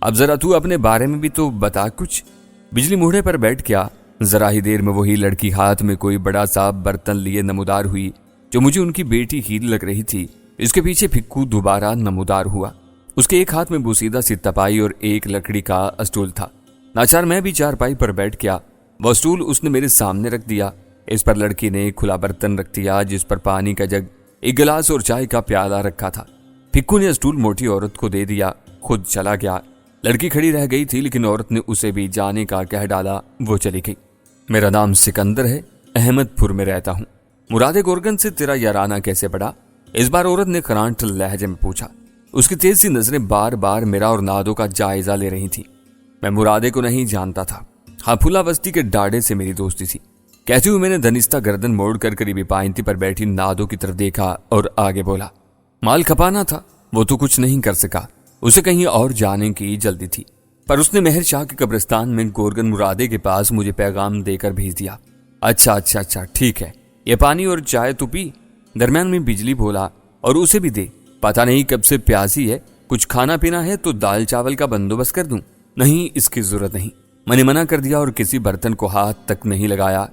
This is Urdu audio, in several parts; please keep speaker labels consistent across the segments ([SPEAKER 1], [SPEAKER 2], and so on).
[SPEAKER 1] اب ذرا تو اپنے بارے میں بھی تو بتا کچھ۔ بجلی موڑے پر بیٹھ گیا۔ ذرا ہی دیر میں وہی لڑکی ہاتھ میں کوئی بڑا سا برتن لیے نمودار ہوئی جو مجھے ان کی بیٹی ہی لگ رہی تھی۔ اس کے پیچھے پھکو دوبارہ نمودار ہوا۔ اس کے ایک ہاتھ میں بوسیدہ سی تپائی اور ایک لکڑی کا اسٹول تھا۔ ناچار میں بھی چارپائی پر بیٹھ گیا۔ وہ اسٹول اس نے میرے سامنے رکھ دیا۔ اس پر لڑکی نے ایک کھلا برتن رکھ دیا جس پر پانی کا جگ، ایک گلاس اور چائے کا پیالہ رکھا تھا۔ پھکو نے اسٹول موٹی عورت کو دے دیا، خود چلا گیا۔ لڑکی کھڑی رہ گئی تھی لیکن عورت نے اسے بھی جانے کا کہہ ڈالا۔ وہ چلی گئی۔ میرا نام سکندر ہے، احمد پور میں رہتا ہوں۔ مراد گورگن سے تیرا یارانہ کیسے پڑا؟ اس بار عورت نے کرانٹ لہجے میں پوچھا۔ اس کی تیز سی نظریں بار بار میرا اور نادو کا جائزہ لے رہی تھی۔ میں مرادے کو نہیں جانتا تھا۔ ہاں، پھلا بستی کے ڈاڑے سے میری دوستی تھی۔ کہتے ہوئے میں نے دھنستہ گردن موڑ کر قریبی پائنتی پر بیٹھی نادو کی طرف دیکھا اور آگے بولا۔ مال کھپانا تھا، وہ تو کچھ نہیں کر سکا۔ اسے کہیں اور جانے کی جلدی تھی، پر اس نے مہر شاہ کے قبرستان میں گورگن مرادے کے پاس مجھے پیغام دے کر بھیج دیا۔ اچھا ٹھیک ہے، یہ پانی اور چائے تو پی۔ درمیان میں بجلی بولا، اور اسے بھی دے، پتہ نہیں کب سے پیاسی ہے، کچھ کھانا پینا ہے تو دال چاول کا بندوبست کر دوں۔ نہیں، اس کی ضرورت نہیں، میں نے منع کر دیا اور کسی برتن کو ہاتھ تک نہیں لگایا۔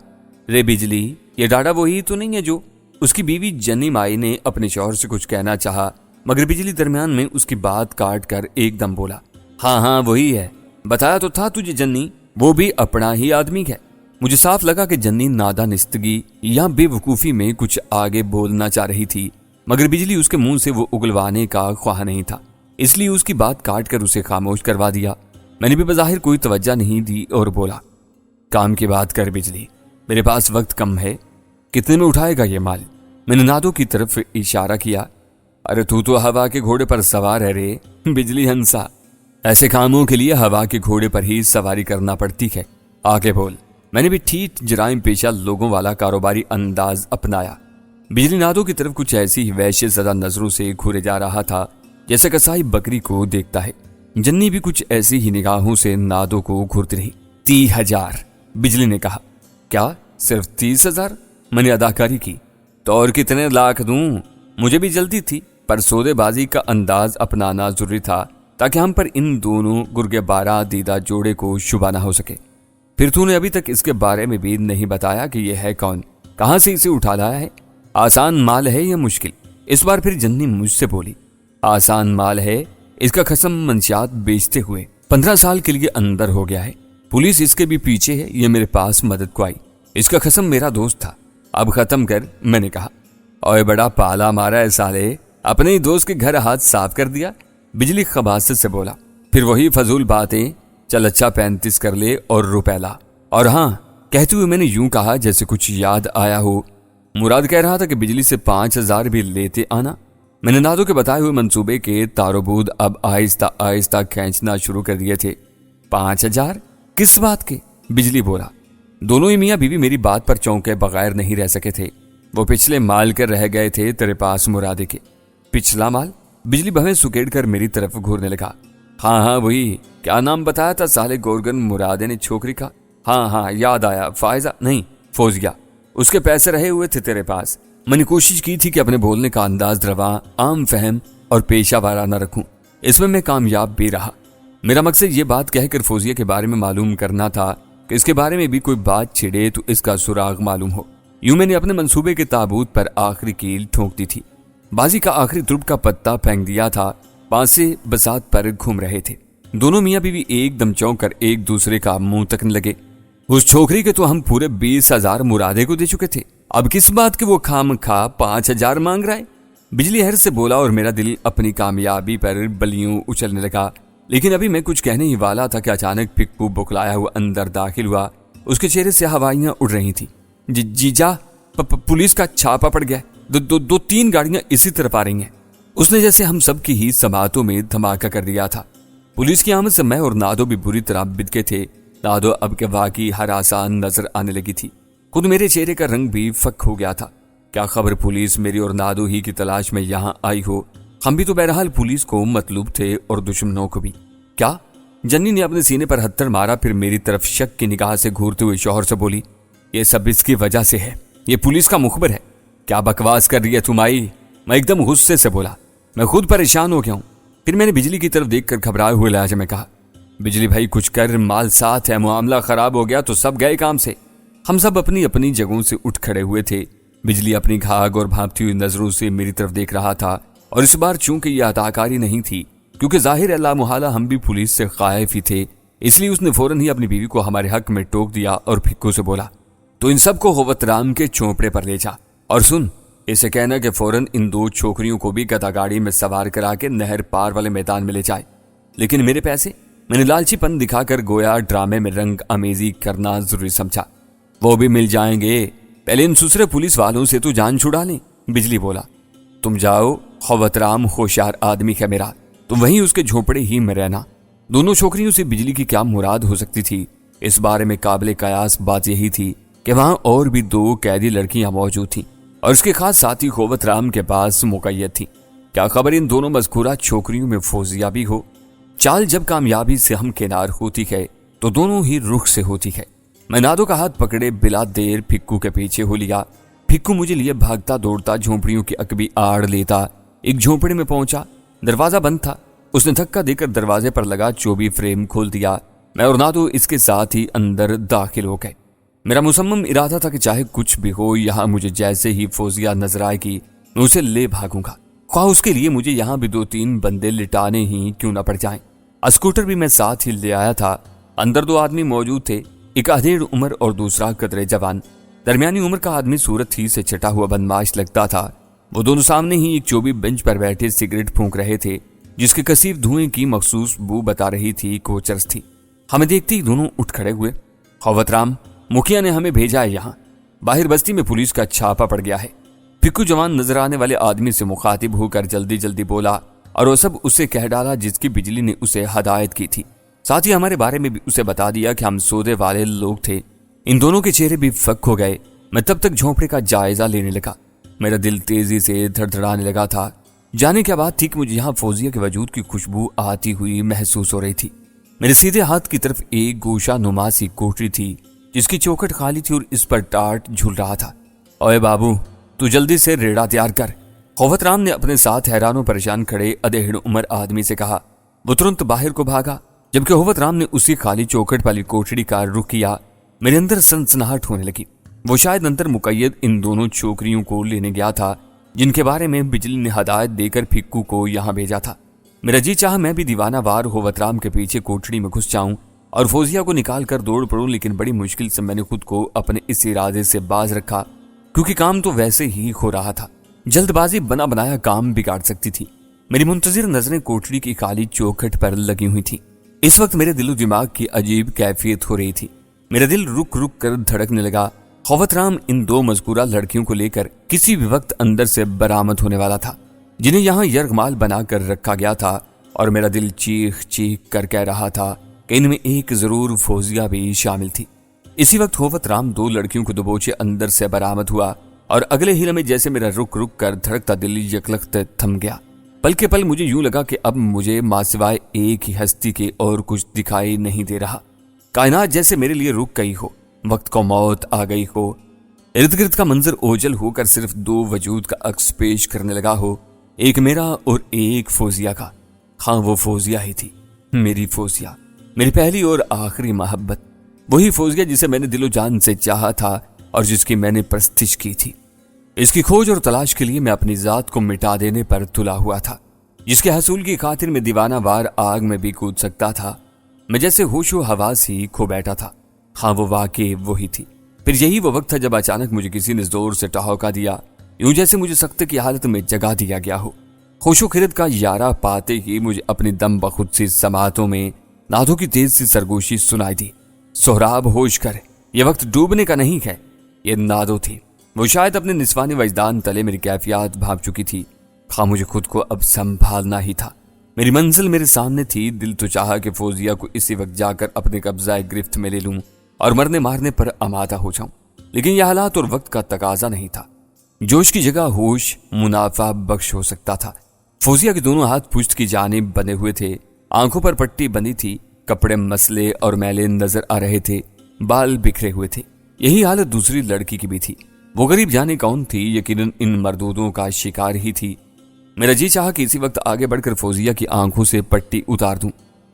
[SPEAKER 1] رے بجلی، یہ ڈاڈا وہی تو نہیں ہے جو؟ اس کی بیوی جنی مائی نے اپنے شوہر سے کچھ کہنا چاہا، مگر بجلی درمیان میں اس کی بات کاٹ کر ایک دم بولا۔ ہاں وہی ہے، بتایا تو تھا تجھے جنی، وہ بھی اپنا ہی آدمی ہے۔ مجھے صاف لگا کہ جنی نادانستگی یا بے وقوفی میں کچھ آگے بولنا چاہ رہی تھی، مگر بجلی اس کے منہ سے وہ اگلوانے کا خواہ نہیں تھا، اس لیے اس کی بات کاٹ کر اسے خاموش کروا دیا۔ میں نے بھی بظاہر کوئی توجہ نہیں دی اور بولا، کام کی بات کر بجلی، میرے پاس وقت کم ہے، کتنے میں اٹھائے گا یہ مال؟ میں نے نادو کی طرف اشارہ کیا۔ ارے تو ہوا کے گھوڑے پر سوار ہے رے، بجلی ہنسا۔ ایسے کاموں کے لیے ہوا کے گھوڑے پر ہی سواری کرنا پڑتی ہے، آگے بول۔ میں نے بھی ٹھیٹ جرائم پیشہ لوگوں والا کاروباری انداز اپنایا۔ بجلی نادو کی طرف کچھ ایسی ہی وحشت زدہ نظروں سے گھورے جا رہا تھا جیسے کسائی بکری کو دیکھتا ہے۔ جنی بھی کچھ ایسی ہی نگاہوں سے نادو کو گھورتی رہی۔ 30,000 بجلی نے کہا۔ کیا صرف 30,000؟ میں نے اداکاری کی۔ تو اور کتنے لاکھ دوں؟ مجھے بھی جلدی تھی، پر سودے بازی کا انداز اپنانا ضروری تھا تاکہ ہم پر ان دونوں گرگے بارہ دیدہ جوڑے کو شبہ نہ ہو سکے۔ پھر تو نے ابھی تک اس کے بارے میں بھی نہیں بتایا کہ یہ ہے کون، کہاں سے اسے اٹھا لایا ہے، آسان مال ہے یا مشکل؟ اس بار پھر جنی مجھ سے بولی۔ آسان مال ہے، اس کا قسم منشیات بیچتے ہوئے 15 سال کے لیے اندر ہو گیا ہے، پولیس اس کے بھی پیچھے ہے، یہ میرے پاس مدد کو آئی۔ اس کا قسم میرا دوست تھا، اب ختم کر، میں نے کہا۔ اوے بڑا پالا مارا ہے سالے، اپنے ہی دوست کے گھر ہاتھ صاف کر دیا، بجلی خباثت سے بولا۔ پھر وہی فضول باتیں، چل اچھا 35 کر لے اور روپے لا۔ اور ہاں، کہتے ہوئے میں نے یوں کہا جیسے کچھ یاد آیا ہو، مراد کہہ رہا تھا کہ بجلی سے 5,000 بھی لیتے آنا۔ میں نے نادو کے بتائے ہوئے منصوبے کے تاروبود اب آہستہ آہستہ کھینچنا شروع کر دیے تھے۔ 5,000؟ کس بات کے؟ بجلی بولا۔ دونوں ہی میاں بیوی میری بات پر چونکے بغیر نہیں رہ سکے تھے۔ وہ پچھلے مال کے رہ گئے تھے تیرے پاس مرادے کے۔ پچھلا مال؟ بجلی بھویں سکیڑ کر میری طرف گھورنے لگا۔ ہاں وہی، کیا نام بتایا تھا سالے گورگن مرادے نے چھوکری کا؟ ہاں یاد آیا، فائزہ نہیں، فوزیہ۔ اس کے پیسے رہے ہوئے تھے تیرے پاس۔ میں نے کوشش کی تھی کہ اپنے بولنے کا انداز رواں، عام فہم اور پیشہ وارانہ رکھوں، اس میں کامیاب بھی رہا۔ میرا مقصد یہ بات کہہ کر فوزیہ کے بارے میں معلوم کرنا تھا کہ اس کے بارے میں بھی کوئی بات چھڑے تو اس کا سراغ معلوم ہو۔ یوں میں نے اپنے منصوبے کے تابوت پر آخری کیل ٹھونک دی تھی۔ بازی کا آخری درب کا پتا پھینک دیا تھا، پانسے بسات پر گھوم رہے تھے۔ دونوں میاں بیوی ایک دم چونک کر ایک دوسرے کا منہ تکنے لگے۔ اس چھوکری کے تو ہم پورے 20,000 مرادے کو دے چکے تھے، اب کس بات کے وہ خام خواہ 5,000 مانگ رہا ہے؟ بجلی ہر سے بولا اور میرا دل اپنی کامیابی پر بلیوں اچھلنے لگا۔ لیکن ابھی میں کچھ کہنے ہی والا تھا کہ اچانک پھکو بکلایا ہوا اندر داخل ہوا۔ اس کے چہرے سے ہوائیاں اڑ رہی تھی۔ جیجا، پولیس کا چھاپا پڑ گیا، 2-3 گاڑیاں اسی طرف آ رہی ہیں۔ اس نے جیسے ہم سب کی ہی سماعتوں میں دھماکہ کر دیا تھا۔ پولیس کی آمد سے میں اور نادو بھی بری طرح بدکے تھے۔ نادو اب کے واقعی ہر آسان نظر آنے لگی تھی، خود میرے چہرے کا رنگ بھی فک ہو گیا تھا۔ کیا خبر پولیس میری اور نادو ہی کی تلاش میں یہاں آئی ہو؟ ہم بھی تو بہرحال پولیس کو مطلوب تھے اور دشمنوں کو بھی۔ کیا؟ جنی نے اپنے سینے پر ہتھڑ مارا، پھر میری طرف شک کی نگاہ سے گھورتے ہوئے شوہر سے بولی، یہ سب اس کی وجہ سے ہے، یہ پولیس کا مخبر ہے۔ کیا بکواس کر رہی ہے تم آئی؟ میں ایک دم غصے سے بولا، میں خود پریشان ہو گیا ہوں۔ پھر میں نے بجلی کی طرف دیکھ کر گھبرائے ہوئے لہجے میں کہا، بجلی بھائی کچھ کر، مال ساتھ ہے، معاملہ خراب ہو گیا تو سب گئے کام سے۔ ہم سب اپنی اپنی جگہوں سے اٹھ کھڑے ہوئے تھے۔ بجلی اپنی گھاگ اور بھانپتی ہوئی نظروں سے میری طرف دیکھ رہا تھا، اور اس بار چونکہ یہ اداکاری نہیں تھی، کیونکہ ظاہر ہے لا محالہ ہم بھی پولیس سے خائف ہی تھے، اس لیے اس نے فوراً ہی اپنی بیوی کو ہمارے حق میں ٹوک دیا اور پھکو سے بولا، تو ان سب کو ہووت رام کے چوپڑے پر لے جا، اور سن، اسے کہنا کہ فوراً ان 2 چھوکریوں کو بھی گدا گاڑی میں سوار کرا کے نہر پار والے میدان میں لے جائے۔ لیکن میرے پیسے؟ میں نے لالچی پن دکھا کر گویا ڈرامے میں رنگ آمیزی کرنا ضروری سمجھا۔ وہ بھی مل جائیں گے، پہلے ان سسرے پولیس والوں سے تو جان چھڑا لیں۔ بجلی بولا، تم جاؤ، ہووت رام ہوشیار آدمی ہے میرا، تم وہیں اس کے جھونپڑے ہی میں رہنا۔ دونوں چھوکریوں سے بجلی کی کیا مراد ہو سکتی تھی؟ اس بارے میں قابل قیاس بات یہی تھی کہ وہاں اور بھی 2 قیدی لڑکیاں موجود تھیں، اور اس کے خاص ساتھی ہووت رام کے پاس مقید تھی۔ کیا خبر ان دونوں مذکورہ چھوکریوں میں فوزیہ بھی ہو؟ چال جب کامیابی سے ہم کنار ہوتی ہے تو دونوں ہی رخ سے ہوتی ہے۔ میں نادو کا ہاتھ پکڑے بلا دیر پھکو کے پیچھے ہو لیا۔ پھکو مجھے لیے بھاگتا دوڑتا جھونپڑیوں کی عقبی آڑ لیتا ایک جھونپڑے میں پہنچا۔ دروازہ بند تھا۔ اس نے دھکا دے کر دروازے پر لگا چوبی فریم کھول دیا۔ میں اور نادو اس کے ساتھ ہی اندر داخل ہو گئے۔ میرا مصمم ارادہ تھا کہ چاہے کچھ بھی ہو، یہاں مجھے جیسے ہی فوزیہ نظر آئے گی میں اسے لے بھاگوں گا، خواہ اس کے لیے مجھے یہاں بھی 2-3 بندے لٹانے ہی کیوں نہ پڑ جائیں۔ اسکوٹر بھی میں ساتھ ہی لے آیا تھا۔ اندر 2 آدمی موجود تھے، ایک ادھیڑ عمر اور دوسرا قدرے جوان۔ درمیانی عمر کا آدمی صورت ہی سے چٹا ہوا بدمعاش لگتا تھا۔ وہ دونوں سامنے ہی ایک چوبی بینچ پر بیٹھے سگریٹ پھونک رہے تھے، جس کے کثیف دھوئیں کی مخصوص بو بتا رہی تھی کہ وہ چرس تھی۔ ہمیں دیکھتے ہی دونوں اٹھ کھڑے ہوئے۔ ہووت رام، مکھیا نے ہمیں بھیجا ہے یہاں، باہر بستی میں پولیس کا چھاپا پڑ گیا ہے۔ پھکو جوان نظر آنے والے آدمی سے مخاطب ہو کر جلدی جلدی بولا، اور وہ سب اسے کہہ ڈالا جس کی بجلی نے اسے ہدایت کی تھی۔ ساتھ ہی ہمارے بارے میں بھی اسے بتا دیا کہ ہم سودے والے لوگ تھے۔ ان دونوں کے چہرے بھی فک ہو گئے۔ میں تب تک جھونپڑے کا جائزہ لینے لگا۔ میرا دل تیزی سے دھڑ دھڑانے لگا تھا۔ جانے کیا بات تھی کہ مجھے یہاں فوزیہ کے وجود کی خوشبو آتی ہوئی محسوس ہو رہی تھی۔ میرے سیدھے ہاتھ کی طرف ایک گوشہ نما سی کوٹری تھی جس کی چوکھٹ خالی تھی اور اس پر ٹاٹ جھول رہا تھا۔ اوے بابو، تو جلدی سے ریڑا تیار کر، ہووت رام نے اپنے ساتھ حیران و پریشان کھڑے ادھیڑ عمر آدمی سے کہا۔ وہ ترنت باہر کو بھاگا، جبکہ ہووت رام نے اسی خالی چوکھٹ والی کوٹڑی کا رخ کیا۔ میرے اندر سنسناہٹ ہونے لگی۔ وہ شاید اندر مقید ان دونوں چھوکریوں کو لینے گیا تھا جن کے بارے میں بجلی نے ہدایت دے کر پھکو کو یہاں بھیجا تھا۔ میرا جی چاہا میں بھی دیوانہ وار ہووت رام کے پیچھے کوٹڑی میں گھس جاؤں اور فوزیہ کو نکال کر دوڑ پڑوں، لیکن بڑی مشکل سے میں نے خود کو اپنے اس ارادے سے باز رکھا، کیونکہ کام تو ویسے ہی ہو رہا تھا۔ جلد بازی بنا بنایا کام بگاڑ سکتی تھی۔ میری منتظر نظریں کوٹڑی کی خالی چوکھٹ پر لگی ہوئی تھی۔ اس وقت میرے دل و دماغ کی عجیب کیفیت ہو رہی تھی۔ میرا دل رک رک کر دھڑکنے لگا۔ ہووت رام ان 2 مذکورہ لڑکیوں کو لے کر کسی بھی وقت اندر سے برآمد ہونے والا تھا، جنہیں یہاں یرغمال بنا کر رکھا گیا تھا، اور میرا دل چیخ چیخ کر کہہ رہا تھا کہ ان میں ایک ضرور فوزیہ بھی شامل تھی۔ اسی وقت ہووت رام 2 لڑکیوں کو دبوچے اندر سے برآمد ہوا، اور اگلے ہی لمحے جیسے میرا رک رک کر دھڑکتا دل یکلخت تھم گیا۔ پل کے پل مجھے یوں لگا کہ اب مجھے ماں سوائے ایک ہی ہستی کے اور کچھ دکھائی نہیں دے رہا۔ کائنات جیسے میرے لیے رک گئی ہو، وقت کو موت آ گئی ہو، ارد گرد کا منظر اوجل ہو کر صرف 2 وجود کا عکس پیش کرنے لگا ہو، ایک میرا اور ایک فوزیہ کا۔ ہاں، وہ فوزیہ ہی تھی، میری فوزیہ، میری پہلی اور آخری محبت، وہی فوزیہ جسے میں نے دل و جان سے چاہا تھا اور جس کی میں نے پرستش کی تھی۔ اس کی کھوج اور تلاش کے لیے میں اپنی ذات کو مٹا دینے پر تلا ہوا تھا، جس کے حصول کی خاطر میں دیوانہ وار آگ میں بھی کود سکتا تھا۔ میں جیسے ہوش و حواس ہی کھو بیٹھا تھا۔ ہاں، وہ واقعی وہی تھی۔ پھر یہی وہ وقت تھا جب اچانک مجھے کسی نے زور سے ٹہوکا دیا، یوں جیسے مجھے سخت کی حالت میں جگا دیا گیا ہو۔ ہوش و خرد کا یارہ پاتے ہی مجھے اپنی دم بخود سی سماعتوں میں نادوں کی تیز سی سرگوشی سنائی دی۔ سہراب، ہوش کر، یہ وقت ڈوبنے کا نہیں ہے۔ یہ نادو تھی۔ وہ شاید اپنے نسوانی وجدان تلے میری کیفیات بھاپ چکی تھی۔ خواہ مجھے خود کو اب سنبھالنا ہی تھا۔ میری منزل میرے سامنے تھی۔ دل تو چاہا کہ فوزیہ کو اسی وقت جا کر اپنے قبضہ گرفت میں لے لوں اور مرنے مارنے پر آمادہ ہو جاؤں، لیکن یہ حالات اور وقت کا تقاضا نہیں تھا۔ جوش کی جگہ ہوش منافع بخش ہو سکتا تھا۔ فوزیہ کے دونوں ہاتھ پشت کی جانب بندھے ہوئے تھے، آنکھوں پر پٹی بندھی تھی، کپڑے مسلے اور میلے نظر آ رہے تھے، بال بکھرے ہوئے تھے۔ یہی حالت دوسری لڑکی کی بھی تھی۔ وہ غریب جانے کون تھی؟ یقیناً ان مردودوں کا شکار ہی تھی۔ میرا جی چاہا کہ اسی وقت آگے بڑھ کر فوزیہ کی آنکھوں سے پٹی اتار دوں،